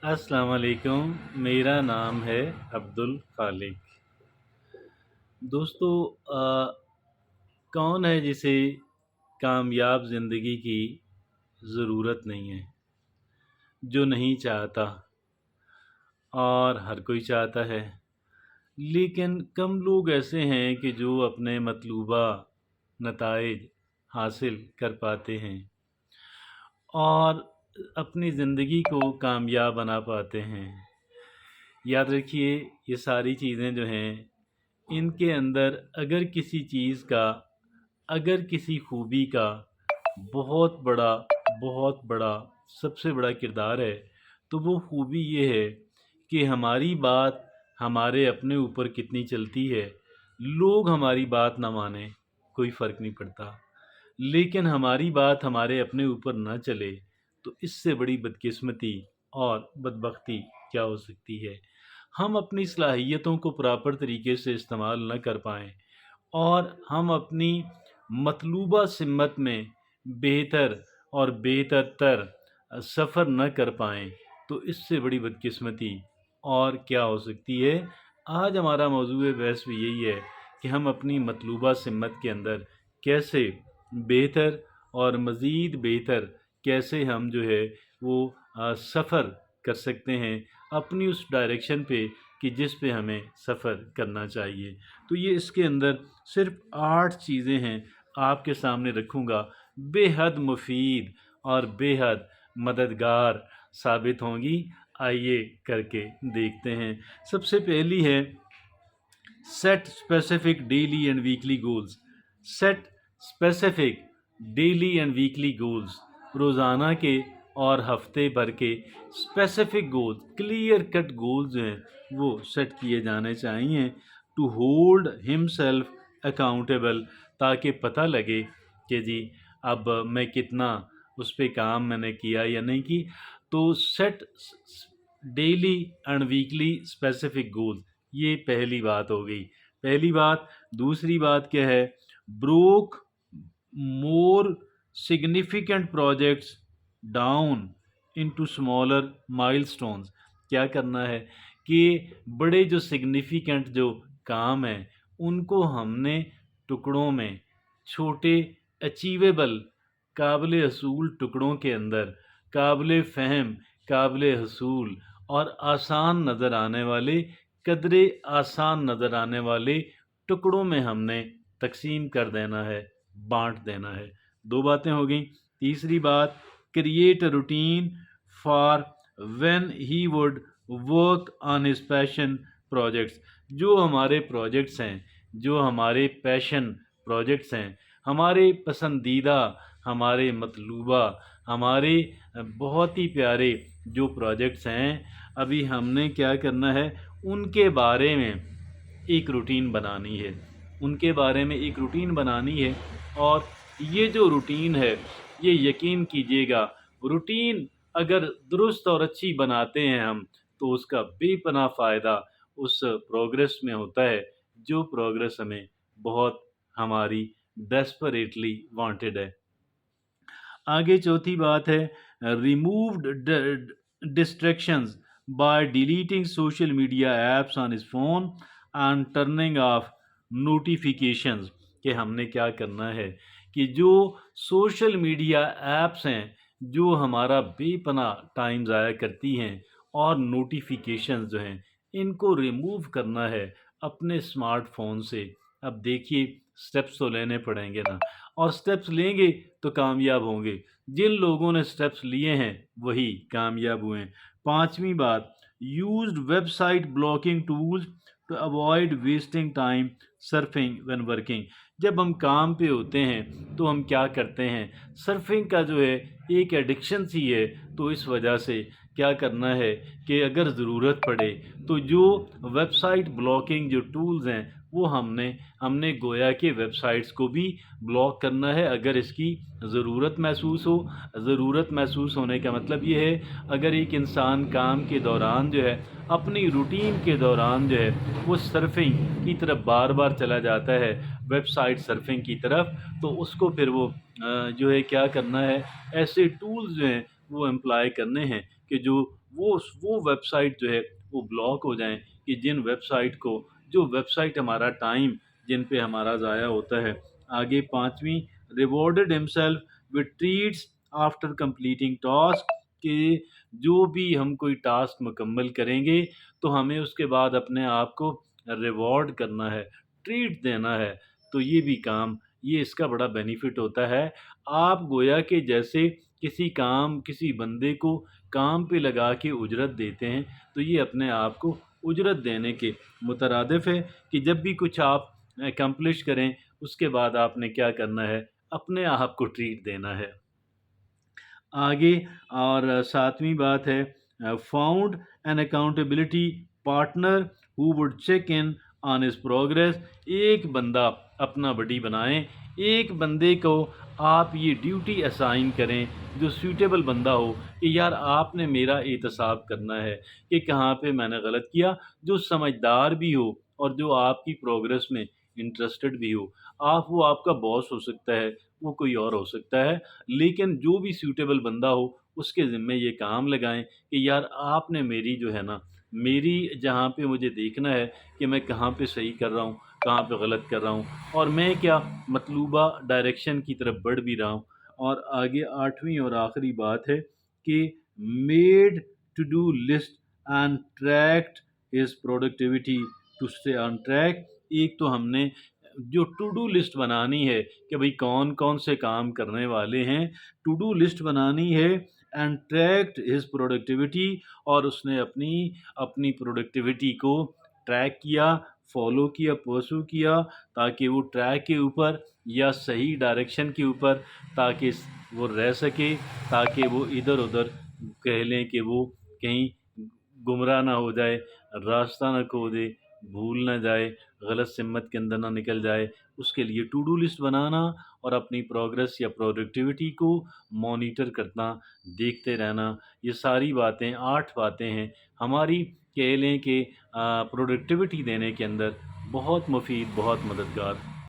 अस्सलाम वालेकुम। मेरा नाम है अब्दुल खालिक। दोस्तों, कौन है जिसे कामयाब ज़िंदगी की ज़रूरत नहीं है, जो नहीं चाहता, और हर कोई चाहता है। लेकिन कम लोग ऐसे हैं कि जो अपने मतलूबा नताइज हासिल कर पाते हैं और अपनी ज़िंदगी को कामयाब बना पाते हैं। याद रखिए, ये सारी चीज़ें जो हैं, इनके अंदर अगर किसी खूबी का बहुत बड़ा सबसे बड़ा किरदार है, तो वो खूबी ये है कि हमारी बात हमारे अपने ऊपर कितनी चलती है। लोग हमारी बात ना माने, कोई फ़र्क नहीं पड़ता, लेकिन हमारी बात हमारे अपने ऊपर ना चले, तो इससे बड़ी बदकिस्मती और बदबख्ती क्या हो सकती है। हम अपनी सलाहियतों को प्रॉपर तरीके से इस्तेमाल न कर पाएँ और हम अपनी मतलूबा सिमत में बेहतर और बेहतर सफ़र न कर पाएँ, तो इससे बड़ी बदकिस्मती और क्या हो सकती है। आज हमारा मौज़ूए बहस भी यही है कि हम अपनी मतलूबा सिमत के अंदर कैसे बेहतर और मज़ीद बेहतर कैसे हम जो है वो सफ़र कर सकते हैं अपनी उस डायरेक्शन पे कि जिस पे हमें सफ़र करना चाहिए। तो ये इसके अंदर सिर्फ़ 8 चीज़ें हैं, आपके सामने रखूँगा, बेहद मुफ़ीद और बेहद मददगार साबित होंगी। आइए करके देखते हैं। सबसे पहली है, set specific daily and weekly goals. Set specific daily and weekly goals, रोज़ाना के और हफ्ते भर के specific goals, clear cut goals जो हैं वो सेट किए जाने चाहिए टू होल्ड हिमसेल्फ अकाउंटेबल, ताकि पता लगे कि जी अब मैं कितना उस पे काम मैंने किया या नहीं की। तो set daily and weekly specific goals, ये पहली बात हो गई। पहली बात। दूसरी बात क्या है, broke more significant projects down into smaller milestones. क्या करना है कि बड़े जो सिग्निफिकेंट जो काम हैं उनको हमने टुकड़ों में, छोटे अचीवेबल काबिल हसूल टुकड़ों के अंदर, काबिल फ़हम, काबिल हसूल और आसान नज़र आने वाले, कदरे आसान नज़र आने वाले टुकड़ों में हमने तकसीम कर देना है, बांट देना है। 2 बातें हो गई। तीसरी बात, create a routine for when he would work on his passion projects. जो हमारे प्रोजेक्ट्स हैं, जो हमारे पैशन प्रोजेक्ट्स हैं, हमारे पसंदीदा, हमारे मतलूबा, हमारे बहुत ही प्यारे जो प्रोजेक्ट्स हैं, अभी हमने क्या करना है, उनके बारे में एक रूटीन बनानी है। उनके बारे में एक रूटीन बनानी है। और ये जो रूटीन है, ये यकीन कीजिएगा, रूटीन अगर दुरुस्त और अच्छी बनाते हैं हम, तो उसका बेपनाह फ़ायदा उस प्रोग्रेस में होता है, जो प्रोग्रेस हमें बहुत हमारी डेस्परेटली वांटेड है। आगे चौथी बात है, removed distractions by deleting social media apps on his phone and turning off notifications. कि हमने क्या करना है कि जो सोशल मीडिया ऐप्स हैं, जो हमारा बेपनाह टाइम ज़ाया करती हैं, और नोटिफिकेशंस जो हैं, इनको रिमूव करना है अपने स्मार्टफोन से। अब देखिए, स्टेप्स तो लेने पड़ेंगे ना, और स्टेप्स लेंगे तो कामयाब होंगे। जिन लोगों ने स्टेप्स लिए हैं वही कामयाब हुए हैं। पांचवी बात, used website blocking tools to avoid wasting time surfing when working. जब हम काम पे होते हैं तो हम क्या करते हैं, सर्फिंग का जो है एक एडिक्शन सी है। तो इस वजह से क्या करना है कि अगर ज़रूरत पड़े तो जो वेबसाइट ब्लॉकिंग जो टूल्स हैं, वो हमने गोया के वेबसाइट्स को भी ब्लॉक करना है अगर इसकी ज़रूरत महसूस हो। ज़रूरत महसूस होने का मतलब ये है, अगर एक इंसान काम के दौरान जो है, अपनी रूटीन के दौरान जो है, वो सर्फिंग की तरफ बार बार चला जाता है, वेबसाइट सर्फिंग की तरफ, तो उसको फिर वो जो है क्या करना है, ऐसे टूल्स जो हैं वो एम्प्लॉय करने हैं कि जो وہ ویب سائٹ جو ہے وہ بلاک ہو جائیں، کہ جو ویب سائٹ ہمارا ٹائم جن پہ ہمارا ضائع ہوتا ہے۔ آگے پانچویں، rewarded himself with treats after completing task, کہ جو بھی ہم کوئی ٹاسک مکمل کریں گے تو ہمیں اس کے بعد اپنے آپ کو ریوارڈ کرنا ہے، ٹریٹ دینا ہے۔ تو یہ بھی کام، یہ اس کا بڑا بینیفٹ ہوتا ہے۔ آپ گویا کہ جیسے کسی بندے کو کام پہ لگا کے اجرت دیتے ہیں، تو یہ اپنے آپ کو اجرت دینے کے مترادف ہے، کہ جب بھی کچھ آپ اکمپلش کریں اس کے بعد آپ نے کیا کرنا ہے، اپنے آپ کو ٹریٹ دینا ہے۔ آگے اور ساتویں بات ہے، found an accountability partner who would check in on his progress. ایک بندہ اپنا بڈی بنائیں، ایک بندے کو آپ یہ ڈیوٹی اسائن کریں جو سیوٹیبل بندہ ہو، کہ یار آپ نے میرا احتساب کرنا ہے کہ کہاں پہ میں نے غلط کیا، جو سمجھدار بھی ہو اور جو آپ کی پروگریس میں انٹرسٹڈ بھی ہو۔ وہ آپ کا باس ہو سکتا ہے، وہ کوئی اور ہو سکتا ہے، لیکن جو بھی سیوٹیبل بندہ ہو اس کے ذمے یہ کام لگائیں کہ یار آپ نے میری جو ہے نا، میری جہاں پہ مجھے دیکھنا ہے کہ میں کہاں پہ صحیح کر رہا ہوں، کہاں پہ غلط کر رہا ہوں، اور میں کیا مطلوبہ ڈائریکشن کی طرف بڑھ بھی رہا ہوں۔ اور آگے آٹھویں اور آخری بات ہے کہ made to do list and tracked his productivity to stay on track. ایک تو ہم نے جو ٹو ڈو لسٹ بنانی ہے کہ بھئی کون کون سے کام کرنے والے ہیں، ٹو ڈو لسٹ بنانی ہے، اینڈ ٹریکڈ ہز پروڈکٹیوٹی، اور اس نے اپنی پروڈکٹیوٹی کو ٹریک کیا، فالو کیا، پرسو کیا، تاکہ وہ ٹریک کے اوپر یا صحیح ڈائریکشن کے اوپر تاکہ وہ رہ سکے، تاکہ وہ ادھر ادھر کہہ لیں کہ وہ کہیں گمراہ نہ ہو جائے، راستہ نہ کھو دے، بھول نہ جائے، غلط سمت کے اندر نہ نکل جائے۔ اس کے لیے ٹو ڈو لسٹ بنانا اور اپنی پروگریس یا پروڈکٹیوٹی کو مانیٹر کرنا، دیکھتے رہنا، یہ ساری باتیں 8 باتیں ہیں ہماری کہہ لیں کہ پروڈکٹیوٹی دینے کے اندر بہت مفید، بہت مددگار